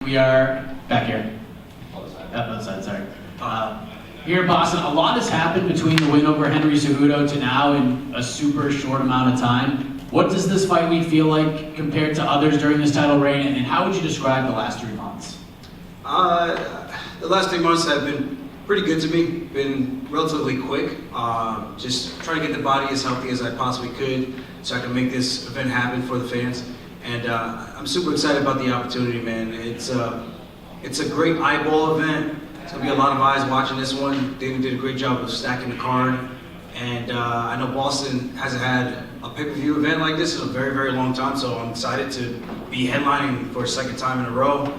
We are back here. Other side, sorry. Here in Boston, a lot has happened between the win over Henry Cejudo to now in a super short amount of time. What does this fight week feel like compared to others during this title reign, and how would you describe the last 3 months? The last 3 months have been pretty good to me. Been relatively quick. Just trying to get the body as healthy as I possibly could so I can make this event happen for the fans. And I'm super excited about the opportunity, man. It's a great eyeball event. It's gonna be a lot of eyes watching this one. David did a great job of stacking the card. And I know Boston hasn't had a pay-per-view event like this in a very, very long time, so I'm excited to be headlining for a second time in a row.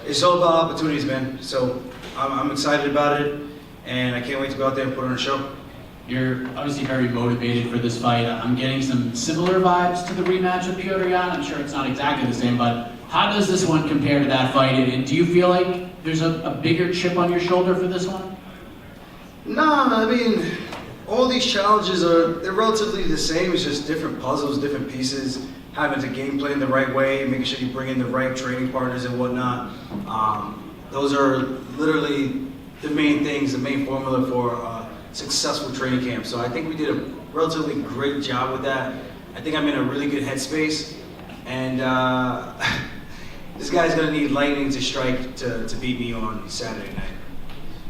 It's all about opportunities, man. So I'm excited about it, and I can't wait to go out there and put on a show. You're obviously very motivated for this fight. I'm getting some similar vibes to the rematch with Petr Yan. I'm sure it's not exactly the same, but how does this one compare to that fight? And do you feel like there's a bigger chip on your shoulder for this one? No, I mean, all these challenges they're relatively the same. It's just different puzzles, different pieces, having to game plan the right way, making sure you bring in the right training partners and whatnot. Those are literally the main things, the main formula for a successful training camp. So I think we did a relatively great job with that. I think I'm in a really good headspace, and this guy's gonna need lightning to strike to beat me on Saturday night.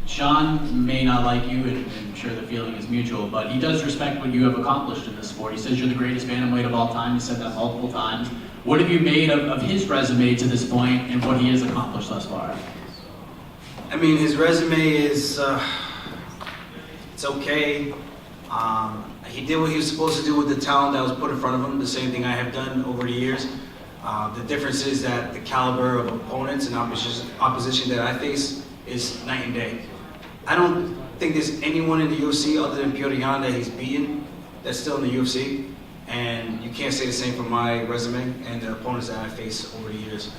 Sean may not like you, and I'm sure the feeling is mutual, but he does respect what you have accomplished in this sport. He says you're the greatest bantamweight of all time. He said that multiple times. What have you made of his resume to this point and what he has accomplished thus far? I mean, his resume is, it's okay. He did what he was supposed to do with the talent that was put in front of him, the same thing I have done over the years. The difference is that the caliber of opponents and opposition that I face is night and day. I don't think there's anyone in the UFC other than Petr Yan that he's beaten that's still in the UFC. And you can't say the same for my resume and the opponents that I face over the years.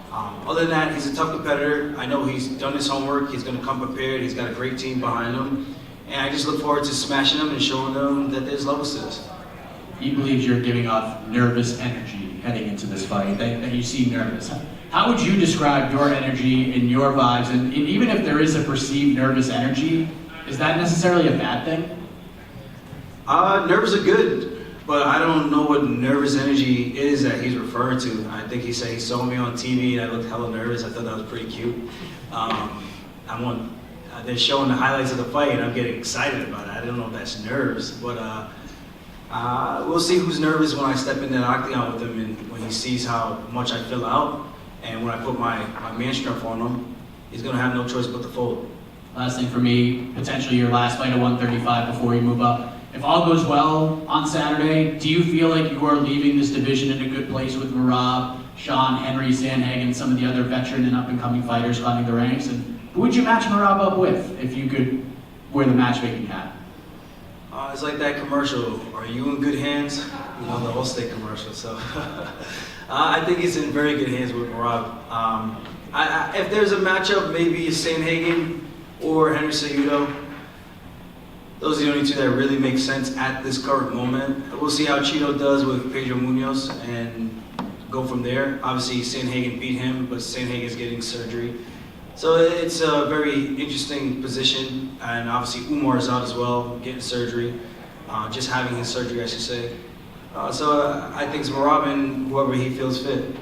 Other than that, he's a tough competitor. I know he's done his homework. He's going to come prepared. He's got a great team behind him. And I just look forward to smashing him and showing them that there's levels to this. He believes you're giving off nervous energy heading into this fight, that you seem nervous. How would you describe your energy and your vibes? And even if there is a perceived nervous energy, is that necessarily a bad thing? Nerves are good, but I don't know what nervous energy is that he's referring to. I think he said he saw me on TV and I looked hella nervous. I thought that was pretty cute. They're showing the highlights of the fight and I'm getting excited about it. I don't know if that's nerves, but we'll see who's nervous when I step in that octagon with him and when he sees how much I fill out. And when I put my man strength on him, he's going to have no choice but to fold. Last thing for me, potentially your last fight at 135 before you move up. If all goes well on Saturday, do you feel like you are leaving this division in a good place with Merab, Sean, Henry, Sandhagen, some of the other veteran and up-and-coming fighters climbing the ranks? And who would you match Merab up with if you could wear the matchmaking hat? It's like that commercial, are you in good hands? You know, the Allstate commercial. So I think he's in very good hands with Merab. If there's a matchup, maybe Sandhagen or Henry Cejudo. Those are the only two that really make sense at this current moment. We'll see how Cheeto does with Pedro Munoz and go from there. Obviously, Sandhagen beat him, but Sandhagen's getting surgery. So it's a very interesting position, and obviously Umar is out as well, getting surgery, just having his surgery, I should say. So I think it's Merab and whoever he feels fit.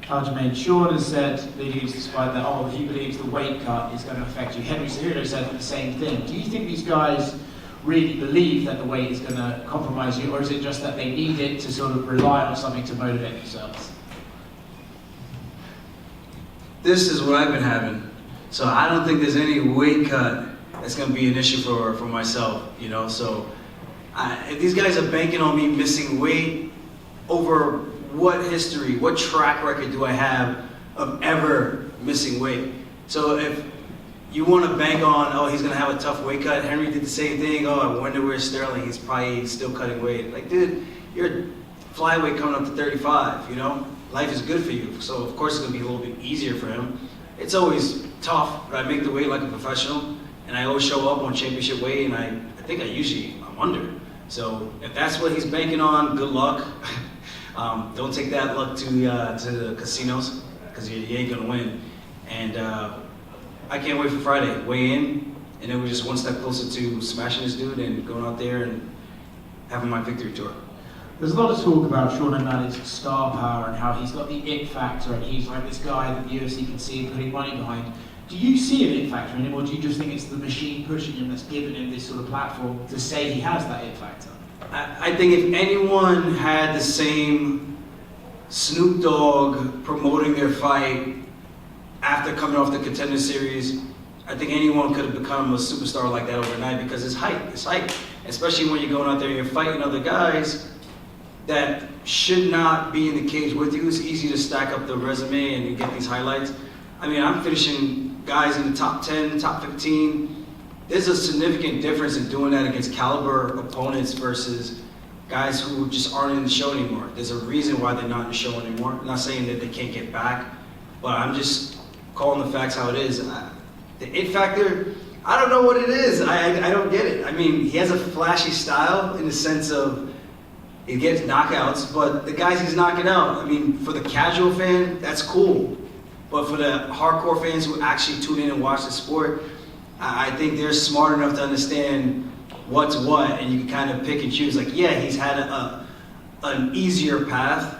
Aljamain, Sean has said that he's despite that, he believes the weight cut is going to affect you. Henry Cejudo said the same thing. Do you think these guys really believe that the weight is going to compromise you, or is it just that they need it to sort of rely on something to motivate themselves? This is what I've been having. So I don't think there's any weight cut that's going to be an issue for myself, you know. So if these guys are banking on me missing weight, over what history, what track record do I have of ever missing weight? So if you want to bank on, oh, he's going to have a tough weight cut, Henry did the same thing, oh, I wonder where's Sterling, he's probably still cutting weight. Like, dude, you're flyweight coming up to 35, you know? Life is good for you, so of course it's going to be a little bit easier for him. It's always tough, but I make the weight like a professional, and I always show up on championship weight, and I think I'm under. So if that's what he's banking on, good luck. Don't take that luck to the casinos, because you ain't gonna win. And I can't wait for Friday. Weigh in, and then we're just one step closer to smashing this dude and going out there and having my victory tour. There's a lot of talk about Sean O'Malley's star power and how he's got the it factor and he's like this guy that the UFC can see putting money behind. Do you see an it factor in him, or do you just think it's the machine pushing him that's giving him this sort of platform to say he has that it factor? I think if anyone had the same Snoop Dogg promoting their fight after coming off the Contender Series, I think anyone could have become a superstar like that overnight, because it's hype. It's hype. Especially when you're going out there and you're fighting other guys that should not be in the cage with you. It's easy to stack up the resume and you get these highlights. I mean, I'm finishing guys in the top 10, top 15. There's a significant difference in doing that against caliber opponents versus guys who just aren't in the show anymore. There's a reason why they're not in the show anymore. I'm not saying that they can't get back, but I'm just calling the facts how it is. The it factor, I don't know what it is. I don't get it. I mean, he has a flashy style in the sense of he gets knockouts, but the guys he's knocking out, I mean, for the casual fan, that's cool. But for the hardcore fans who actually tune in and watch the sport, I think they're smart enough to understand what's what, and you can kind of pick and choose. Like, yeah, he's had an easier path,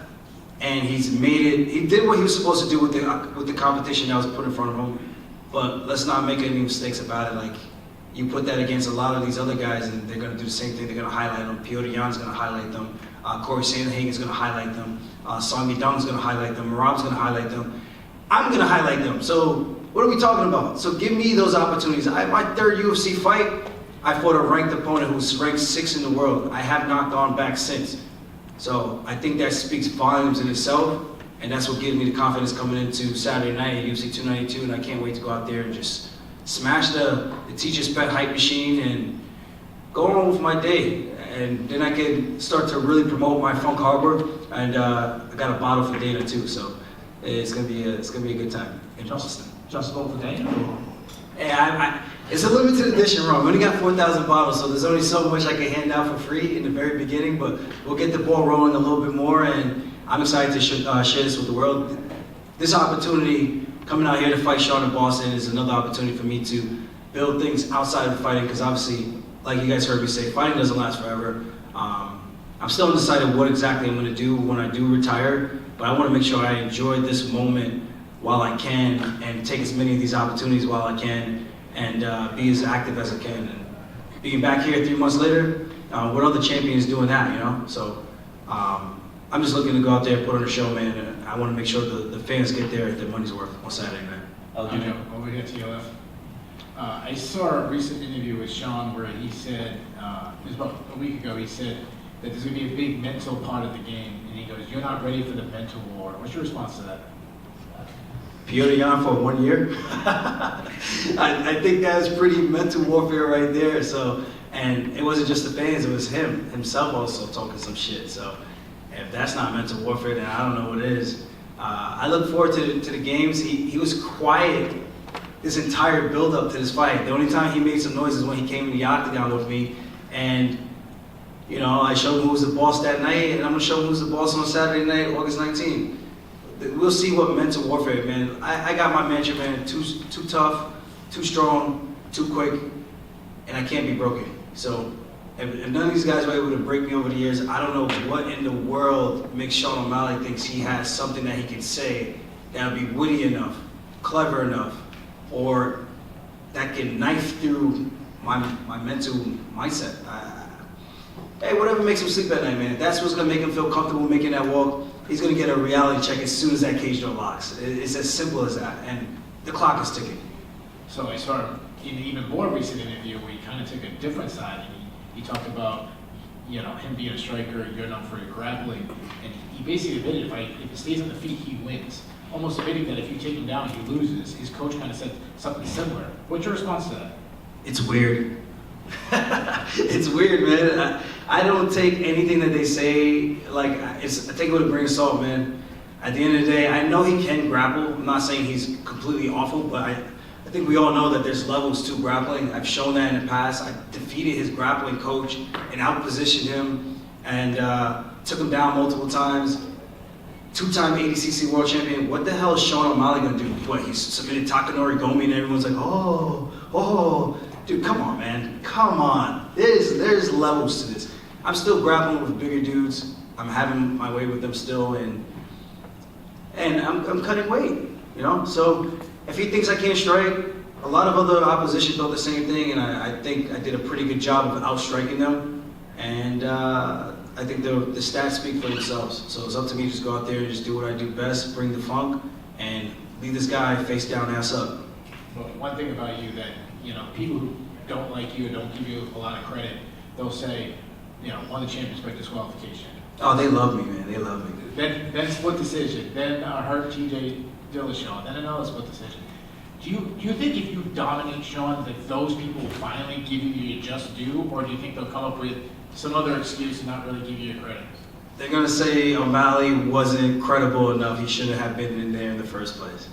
and he's made it. He did what he was supposed to do with the competition that was put in front of him. But let's not make any mistakes about it. Like, you put that against a lot of these other guys, and they're going to do the same thing. They're going to highlight them. Petr Yan's going to highlight them. Corey Sandhagen is going to highlight them. Song Yadong is going to highlight them. Merab's going to highlight them. I'm going to highlight them. So what are we talking about? So give me those opportunities. My third UFC fight, I fought a ranked opponent who's ranked 6th in the world. I have not gone back since. So I think that speaks volumes in itself, and that's what gives me the confidence coming into Saturday night at UFC 292, and I can't wait to go out there and just smash the teacher's pet hype machine and go on with my day. And then I can start to really promote my Funk Harbor, and I got a bottle for Dana too, so it's gonna be a good time in Boston. Just for the day? Yeah, it's a limited edition rum. We only got 4,000 bottles, so there's only so much I can hand out for free in the very beginning, but we'll get the ball rolling a little bit more, and I'm excited to share this with the world. This opportunity, coming out here to fight Sean in Boston, is another opportunity for me to build things outside of fighting, because obviously, like you guys heard me say, fighting doesn't last forever. I'm still undecided what exactly I'm going to do when I do retire, but I want to make sure I enjoy this moment while I can, and take as many of these opportunities while I can, and be as active as I can. And being back here 3 months later, what other champions doing that, you know? So I'm just looking to go out there, put on a show, man, and I want to make sure the fans get their money's worth on Saturday night. Over here to your left. I saw a recent interview with Sean where he said, it was about a week ago, he said that there's going to be a big mental part of the game, and he goes, "You're not ready for the mental war." What's your response to that? Petr Yan for 1 year? I think that's pretty mental warfare right there. So, and it wasn't just the fans, it was himself also talking some shit. So if that's not mental warfare, then I don't know what is. I look forward to the games. He was quiet this entire build-up to this fight. The only time he made some noise is when he came in the octagon with me, and you know, I showed him who was the boss that night, and I'm gonna show him who's the boss on Saturday night, August 19th. We'll see what mental warfare, man. I got my mantra, man. Too tough, too strong, too quick, and I can't be broken. So if none of these guys were able to break me over the years, I don't know what in the world makes Sean O'Malley thinks he has something that he can say that would be witty enough, clever enough, or that can knife through my mental mindset. Hey, whatever makes him sleep at night, man. If that's what's gonna make him feel comfortable making that walk, he's gonna get a reality check as soon as that cage door locks. It's as simple as that, and the clock is ticking. So I saw in an even more recent interview where he kind of took a different side, and he talked about, you know, him being a striker, you're known for your grappling, and he basically admitted if he stays on the feet, he wins. Almost admitting that if you take him down, he loses. His coach kind of said something similar. What's your response to that? It's weird. It's weird, man. I don't take anything that they say, like, I take it with a grain of salt, man. At the end of the day, I know he can grapple. I'm not saying he's completely awful, but I think we all know that there's levels to grappling. I've shown that in the past. I defeated his grappling coach and outpositioned him, and took him down multiple times. two-time ADCC world champion. What the hell is Sean O'Malley gonna do? What, he's submitted Takanori Gomi and everyone's like, oh. Dude, come on, man. Come on. There's levels to this. I'm still grappling with bigger dudes. I'm having my way with them still, and I'm cutting weight, you know? So if he thinks I can't strike, a lot of other opposition thought the same thing, and I think I did a pretty good job of outstriking them. And I think the stats speak for themselves. So it's up to me to just go out there and just do what I do best, bring the funk, and leave this guy face down, ass up. Well, one thing about you that, people who don't like you, don't give you a lot of credit, they'll say, won the champions by disqualification. Oh, they love me, man. They love me. Then split decision. Then hurt TJ Dillashaw. Then another split decision. Do you think if you dominate Sean that those people will finally give you your just due, or do you think they'll come up with some other excuse and not really give you your credit? They're gonna say O'Malley wasn't credible enough. He shouldn't have been in there in the first place.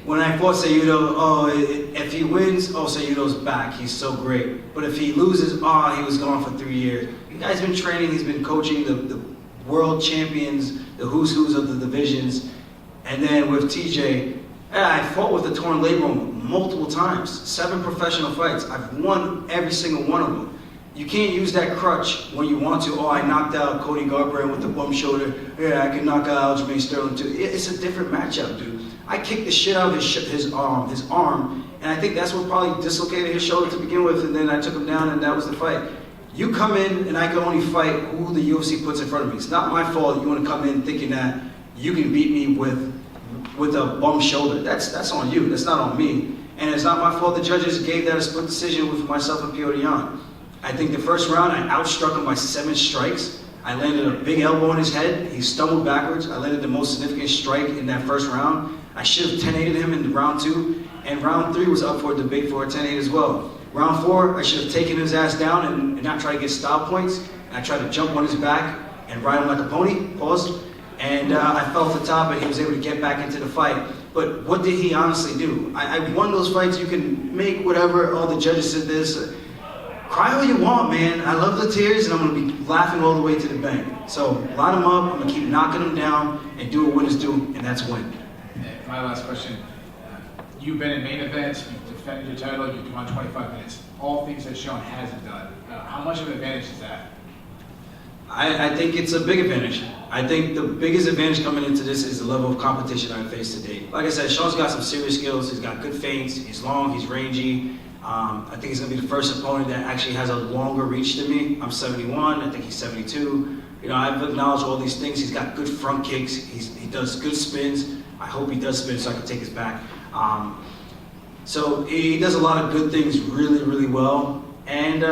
When I fought Cejudo, if he wins, Cejudo's back. He's so great. But if he loses, he was gone for 3 years. The guy's been training. He's been coaching the world champions, the who's of the divisions. And then with TJ, I fought with a torn labrum multiple times. 7 professional fights. I've won every single one of them. You can't use that crutch when you want to. I knocked out Cody Garbrandt with the bum shoulder. Yeah, I can knock out Aljamain Sterling too. It's a different matchup, dude. I kicked the shit out of his arm, and I think that's what probably dislocated his shoulder to begin with, and then I took him down, and that was the fight. You come in, and I can only fight who the UFC puts in front of me. It's not my fault that you want to come in thinking that you can beat me with a bum shoulder. That's on you. That's not on me. And it's not my fault the judges gave that a split decision with myself and Piotr Jan. I think the first round, I outstruck him by 7 strikes. I landed a big elbow in his head. He stumbled backwards. I landed the most significant strike in that first round. I should have 10-8'd him in round 2. And round 3 was up for a debate for a 10-8 as well. Round 4, I should have taken his ass down and not try to get style points. And I tried to jump on his back and ride him like a pony. Pause. And I fell off the top, and he was able to get back into the fight. But what did he honestly do? I won those fights. You can make whatever. All the judges said this. Cry all you want, man. I love the tears, and I'm going to be laughing all the way to the bank. So line them up. I'm going to keep knocking them down and do what winners do, and that's win. And my last question. You've been in main events. You've defended your title. You've come on 25 minutes. All things that Sean hasn't done. How much of an advantage is that? I think it's a big advantage. I think the biggest advantage coming into this is the level of competition I've faced to date. Like I said, Sean's got some serious skills. He's got good feints. He's long. He's rangy. I think he's going to be the first opponent that actually has a longer reach than me. I'm 71. I think he's 72. I've acknowledged all these things. He's got good front kicks. He does good spins. I hope he does spins so I can take his back. So he does a lot of good things really, really well. And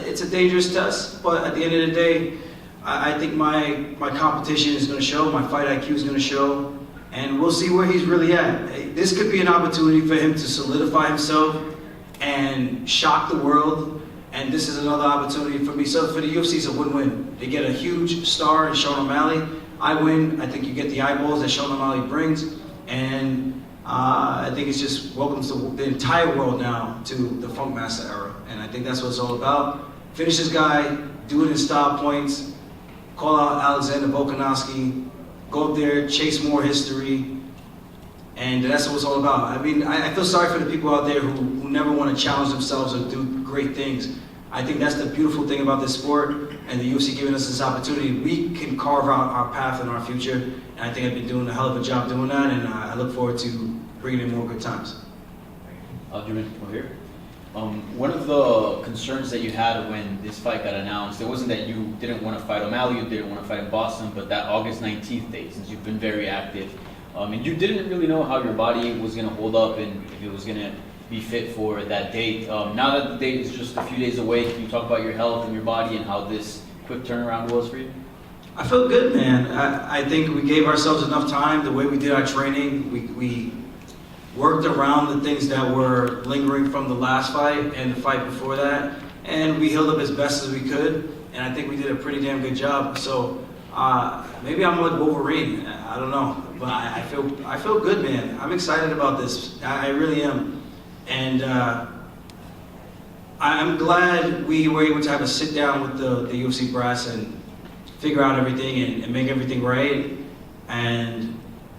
it's a dangerous test. But at the end of the day, I think my competition is going to show. My fight IQ is going to show. And we'll see where he's really at. This could be an opportunity for him to solidify himself and shock the world, and this is another opportunity for me. So for the UFC, it's a win-win. They get a huge star in Sean O'Malley. I win. I think you get the eyeballs that Sean O'Malley brings, and I think it's just welcomes the entire world now to the Funk Master era, and I think that's what it's all about. Finish this guy, do it in style points, call out Alexander Volkanovski, go up there, chase more history. And that's what it's all about. I mean, I feel sorry for the people out there who never want to challenge themselves or do great things. I think that's the beautiful thing about this sport and the UFC giving us this opportunity. We can carve out our path and our future. And I think I've been doing a hell of a job doing that. And I look forward to bringing in more good times. Aljamain, over here. One of the concerns that you had when this fight got announced, it wasn't that you didn't want to fight O'Malley, you didn't want to fight in Boston, but that August 19th date, since you've been very active. And you didn't really know how your body was going to hold up and if it was going to be fit for that date. Now that the date is just a few days away, can you talk about your health and your body and how this quick turnaround was for you? I feel good, man. I think we gave ourselves enough time. The way we did our training, we worked around the things that were lingering from the last fight and the fight before that, and we healed up as best as we could, and I think we did a pretty damn good job. So maybe I'm like Wolverine. I don't know, but I feel good, man. I'm excited about this. I really am, and I'm glad we were able to have a sit down with the UFC brass and figure out everything and make everything right. And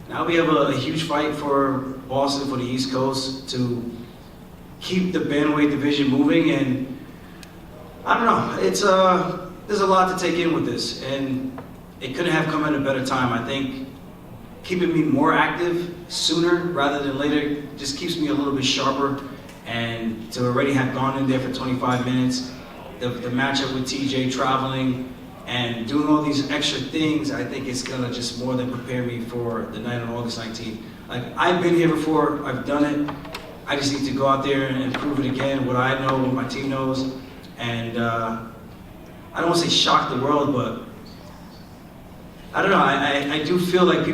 now we have a huge fight for Boston, for the East Coast, to keep the bantamweight division moving. And I don't know, there's a lot to take in with this, and it couldn't have come at a better time. I think keeping me more active sooner rather than later just keeps me a little bit sharper. And to already have gone in there for 25 minutes, the matchup with TJ, traveling and doing all these extra things, I think it's gonna just more than prepare me for the night on August 19th. Like, I've been here before, I've done it. I just need to go out there and prove it again, what I know, what my team knows. And I don't want to say shock the world, but I don't know. I do feel like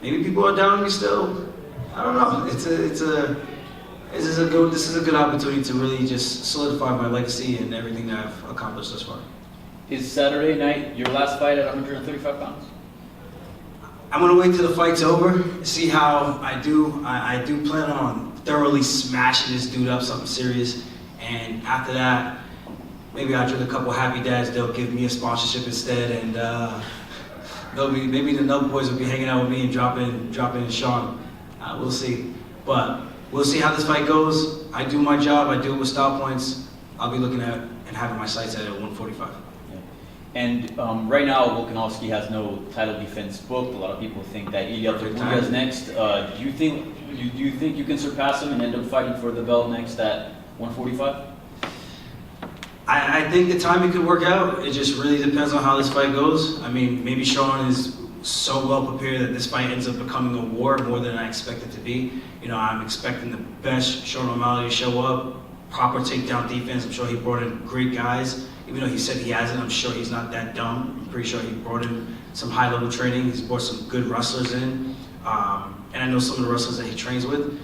maybe people are down on me still. I don't know. This is a good opportunity to really just solidify my legacy and everything that I've accomplished thus far. Is Saturday night your last fight at 135 pounds? I'm gonna wait till the fight's over, see how I do. I do plan on thoroughly smashing this dude up, something serious. And after that, maybe I'll drink a couple Happy Dads. They'll give me a sponsorship instead, and maybe the Nub Boys will be hanging out with me and dropping Sean. We'll see, but we'll see how this fight goes. I do my job. I do it with style points. I'll be looking at and having my sights at 145. And right now, Volkanovski has no title defense booked. A lot of people think that Ilia Topuria is next. Do you think you can surpass him and end up fighting for the belt next at 145? I think the timing could work out. It just really depends on how this fight goes. I mean, maybe Sean is so well prepared that this fight ends up becoming a war more than I expect it to be. You know, I'm expecting the best Sean O'Malley to show up, proper takedown defense. I'm sure he brought in great guys. Even though he said he hasn't, I'm sure he's not that dumb. I'm pretty sure he brought in some high-level training. He's brought some good wrestlers in. And I know some of the wrestlers that he trains with.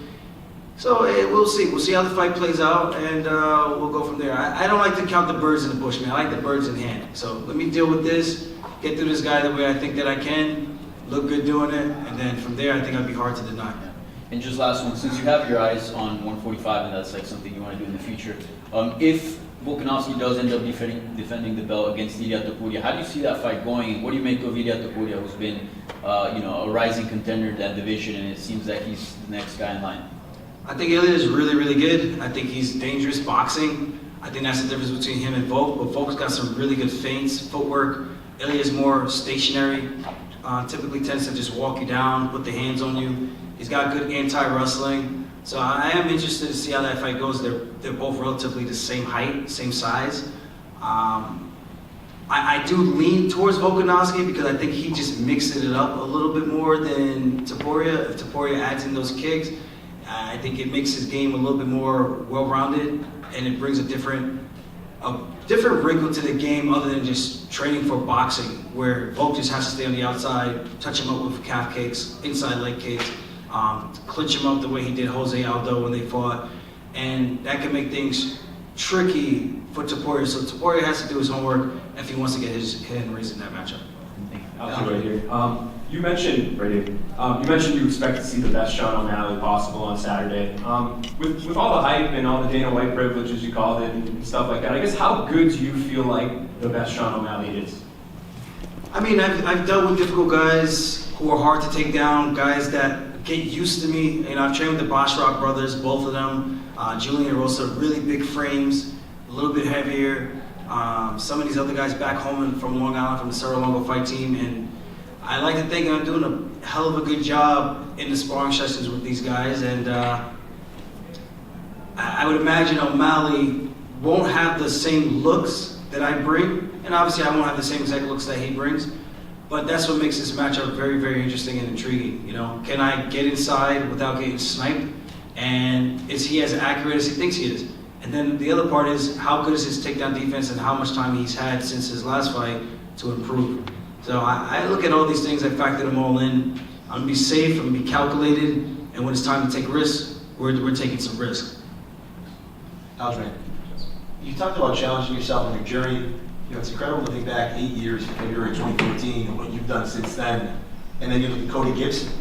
So we'll see. We'll see how the fight plays out, and we'll go from there. I don't like to count the birds in the bush, man. I like the birds in hand. So let me deal with this, get through this guy the way I think that I can, look good doing it, and then from there I think I'd be hard to deny. And just last one, since you have your eyes on 145 and that's like something you want to do in the future, if Volkanovski does end up defending the belt against Ilia Topuria, how do you see that fight going? And what do you make of Ilia Topuria, who's been a rising contender in that division, and it seems like he's the next guy in line? I think Ilia is really, really good. I think he's dangerous boxing. I think that's the difference between him and Volk, but Volk's got some really good feints, footwork. Ilia is more stationary, typically tends to just walk you down, put the hands on you. He's got good anti-wrestling. So I am interested to see how that fight goes. They're both relatively the same height, same size. I do lean towards Volkanovski because I think he just mixes it up a little bit more than Topuria. If Topuria adds in those kicks, I think it makes his game a little bit more well-rounded, and it brings a different wrinkle to the game other than just training for boxing, where Volk just has to stay on the outside, touch him up with calf kicks, inside leg kicks, clinch him up the way he did Jose Aldo when they fought, and that can make things tricky for Topuria. So Topuria has to do his homework if he wants to get his hand raised in that matchup. I'll right here. You mentioned you expect to see the best Sean O'Malley possible on Saturday. With all the hype and all the Dana White privileges you called it and stuff like that, I guess how good do you feel like the best Sean O'Malley is? I mean, I've dealt with difficult guys who are hard to take down, guys that get used to me. You know, I've trained with the Boschrock brothers, both of them. Julian and Rosa, really big frames, a little bit heavier. Some of these other guys back home from Long Island, from the Cerro Longo fight team, and I like to think I'm doing a hell of a good job in the sparring sessions with these guys, and I would imagine O'Malley won't have the same looks that I bring, and obviously I won't have the same exact looks that he brings, but that's what makes this matchup very, very interesting and intriguing. You know, can I get inside without getting sniped, and is he as accurate as he thinks he is? And then the other part is, how good is his takedown defense and how much time he's had since his last fight to improve? So I look at all these things, I factor them all in. I'm gonna be safe, I'm gonna be calculated, and when it's time to take risks, we're taking some risks. Aljamain, you talked about challenging yourself in your journey. You know, it's incredible to think back 8 years, February 2014, and what you've done since then. And then you look at Cody Gibson,